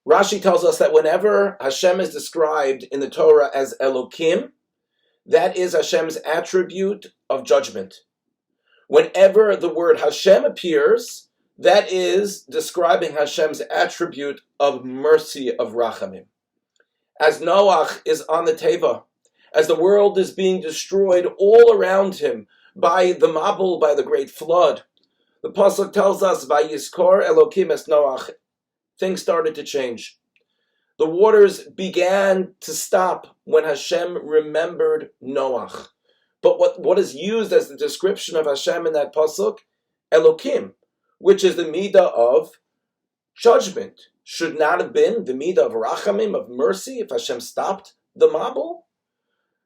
Rashi tells us that whenever Hashem is described in the Torah as Elokim, that is Hashem's attribute of judgment. Whenever the word Hashem appears, that is describing Hashem's attribute of mercy, of Rachamim. As Noach is on the Teva, as the world is being destroyed all around him by the Mabul, by the great flood, the Pasuk tells us, Vayiskor Elokim es Noach, things started to change. The waters began to stop when Hashem remembered Noach. But what is used as the description of Hashem in that pasuk? Elokim, which is the midah of judgment. Should not have been the midah of rachamim, of mercy, if Hashem stopped the Mabul?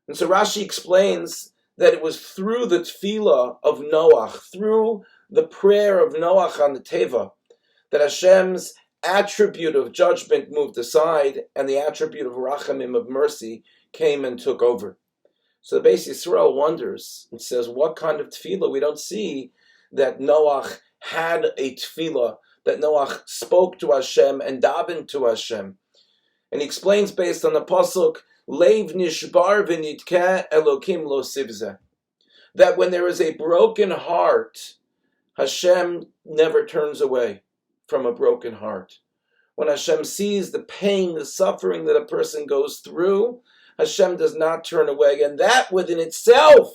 And so Rashi explains that it was through the tefillah of Noach, through the prayer of Noach on the Teva, that Hashem's attribute of judgment moved aside and the attribute of rachamim, of mercy, came and took over. So the Beis Yisrael wonders and says, what kind of tefillah? We don't see that Noach had a tefillah, that Noach spoke to Hashem and davened to Hashem. And he explains based on the pasuk, Leiv nishbar v'nitkeh Elokim lo sivzeh, that when there is a broken heart, Hashem never turns away from a broken heart. When Hashem sees the pain, the suffering that a person goes through, Hashem does not turn away, and that within itself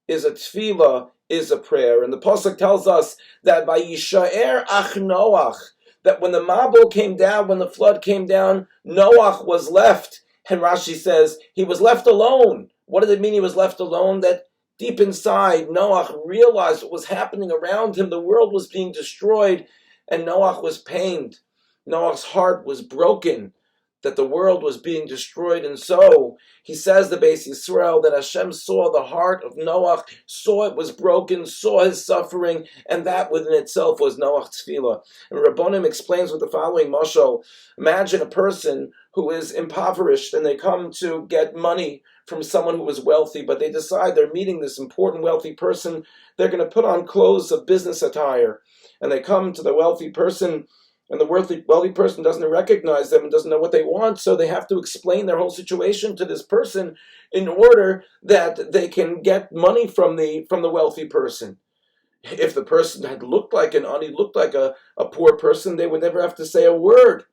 is a tefillah, is a prayer. And the pasuk tells us that Vayishaer ach Noach, that when the Mabul came down, when the flood came down, Noach was left. And Rashi says he was left alone. What did it mean he was left alone? That deep inside, Noach realized what was happening around him. The world was being destroyed, and Noach was pained. Noach's heart was broken, that the world was being destroyed. And so he says, the Beis Yisrael, that Hashem saw the heart of Noach, saw it was broken, saw his suffering, and that within itself was Noach's tefillah. And Rabbonim explains with the following mashal. Imagine a person who is impoverished and they come to get money from someone who is wealthy, but they decide they're meeting this important wealthy person. They're going to put on clothes of business attire, and they come to the wealthy person, and the wealthy person doesn't recognize them and doesn't know what they want, so they have to explain their whole situation to this person in order that they can get money from the wealthy person. If the person had looked like an ani, looked like a poor person, they would never have to say a word.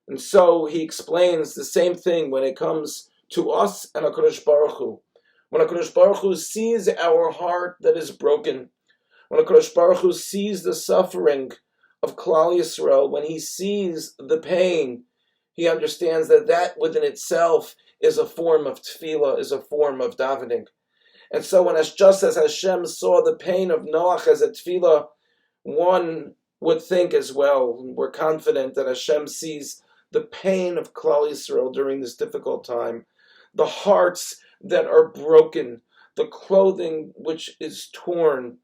And so he explains the same thing when it comes to us and HaKadosh Baruch Hu. When HaKadosh Baruch Hu sees our heart that is broken, when HaKadosh Baruch Hu sees the suffering of Klal Yisrael, when he sees the pain, he understands that that within itself is a form of tefillah, is a form of davening. And so when just as Hashem saw the pain of Noach as a tefillah, one would think as well, and we're confident that Hashem sees the pain of Klal Yisrael during this difficult time, the hearts that are broken, the clothing which is torn,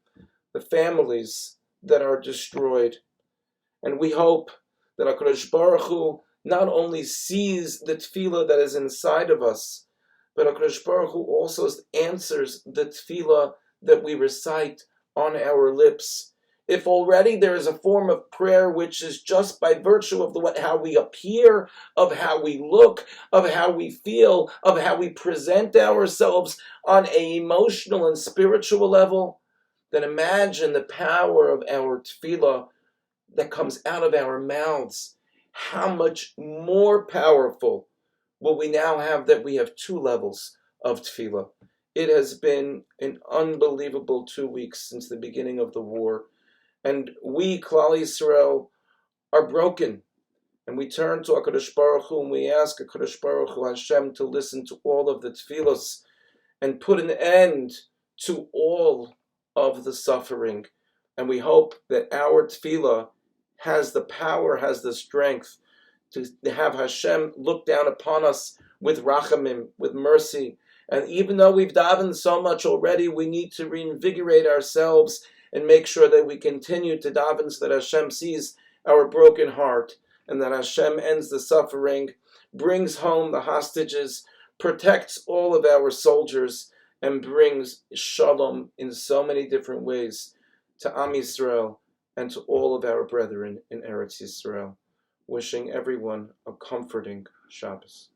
the families that are destroyed. And we hope that HaKadosh Baruch Hu not only sees the tefillah that is inside of us, but HaKadosh Baruch Hu also answers the tefillah that we recite on our lips. If already there is a form of prayer which is just by virtue of how we appear, of how we look, of how we feel, of how we present ourselves on an emotional and spiritual level, then imagine the power of our tefillah that comes out of our mouths. How much more powerful will we now have that we have two levels of tefillah? It has been an unbelievable 2 weeks since the beginning of the war. And we, Klal Yisrael, are broken. And we turn to HaKadosh Baruch Hu and we ask HaKadosh Baruch Hu Hashem to listen to all of the tefillos and put an end to all of the suffering. And we hope that our tefillah has the power, has the strength to have Hashem look down upon us with rachamim, with mercy. And even though we've davened so much already, we need to reinvigorate ourselves and make sure that we continue to daven so that Hashem sees our broken heart and that Hashem ends the suffering, brings home the hostages, protects all of our soldiers, and brings shalom in so many different ways to Am Yisrael and to all of our brethren in Eretz Yisrael. wishing everyone a comforting Shabbos.